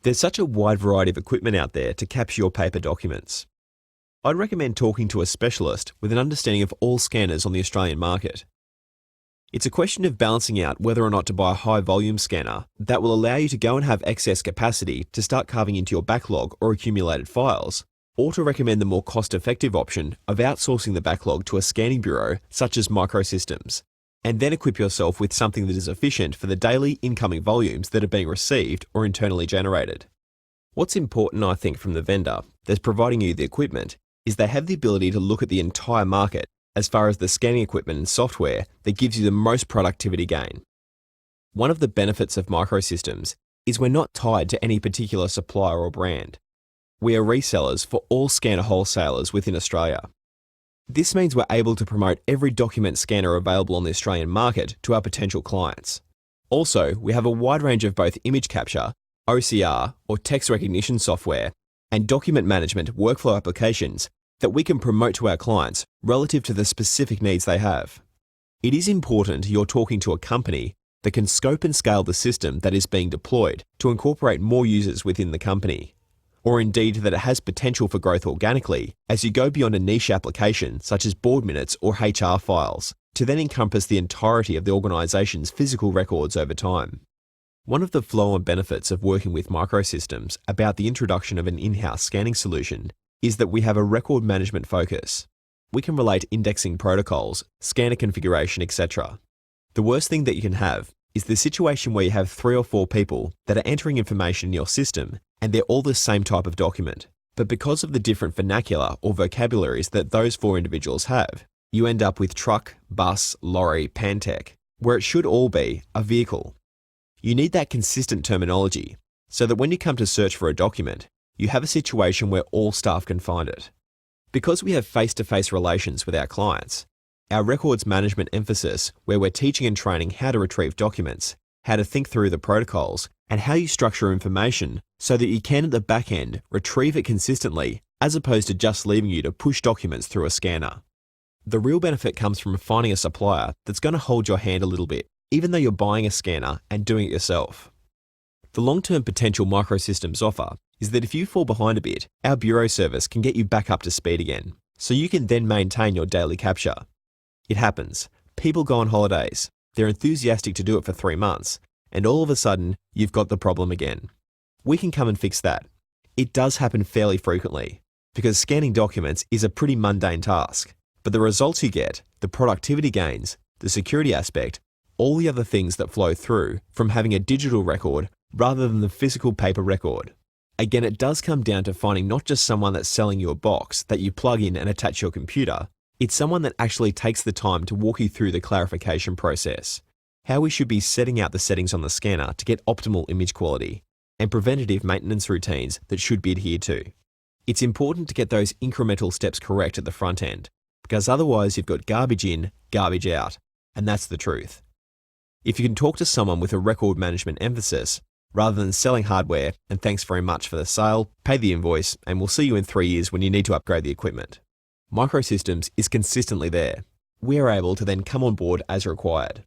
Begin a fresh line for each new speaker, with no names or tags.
There's such a wide variety of equipment out there to capture your paper documents. I'd recommend talking to a specialist with an understanding of all scanners on the Australian market. It's a question of balancing out whether or not to buy a high-volume scanner that will allow you to go and have excess capacity to start carving into your backlog or accumulated files, or to recommend the more cost-effective option of outsourcing the backlog to a scanning bureau such as Microsystems, and then equip yourself with something that is efficient for the daily incoming volumes that are being received or internally generated. What's important, I think, from the vendor that's providing you the equipment is they have the ability to look at the entire market as far as the scanning equipment and software that gives you the most productivity gain. One of the benefits of Microsystems is we're not tied to any particular supplier or brand. We are resellers for all scanner wholesalers within Australia. This means we're able to promote every document scanner available on the Australian market to our potential clients. Also, we have a wide range of both image capture, OCR or text recognition software, and document management workflow applications that we can promote to our clients relative to the specific needs they have. It is important you're talking to a company that can scope and scale the system that is being deployed to incorporate more users within the company, or indeed that it has potential for growth organically as you go beyond a niche application such as board minutes or HR files to then encompass the entirety of the organisation's physical records over time. One of the flow-on benefits of working with Microsystems about the introduction of an in-house scanning solution is that we have a record management focus. We can relate indexing protocols, scanner configuration, etc. The worst thing that you can have is the situation where you have 3 or 4 people that are entering information in your system and they're all the same type of document. But because of the different vernacular or vocabularies that those 4 individuals have, you end up with truck, bus, lorry, pantech, where it should all be a vehicle. You need that consistent terminology so that when you come to search for a document, you have a situation where all staff can find it. Because we have face-to-face relations with our clients, our records management emphasis, where we're teaching and training how to retrieve documents, how to think through the protocols, and how you structure information so that you can at the back end retrieve it consistently as opposed to just leaving you to push documents through a scanner. The real benefit comes from finding a supplier that's going to hold your hand a little bit, even though you're buying a scanner and doing it yourself. The long-term potential Microsystems offer is that if you fall behind a bit, our bureau service can get you back up to speed again, so you can then maintain your daily capture. It happens. People go on holidays. They're enthusiastic to do it for 3 months, and all of a sudden, you've got the problem again. We can come and fix that. It does happen fairly frequently, because scanning documents is a pretty mundane task, but the results you get, the productivity gains, the security aspect, all the other things that flow through from having a digital record rather than the physical paper record. Again, it does come down to finding not just someone that's selling you a box that you plug in and attach your computer, it's someone that actually takes the time to walk you through the clarification process, how we should be setting out the settings on the scanner to get optimal image quality, and preventative maintenance routines that should be adhered to. It's important to get those incremental steps correct at the front end, because otherwise you've got garbage in, garbage out, and that's the truth. If you can talk to someone with a record management emphasis, rather than selling hardware and thanks very much for the sale, pay the invoice, and we'll see you in 3 years when you need to upgrade the equipment. Microsystems is consistently there. We are able to then come on board as required.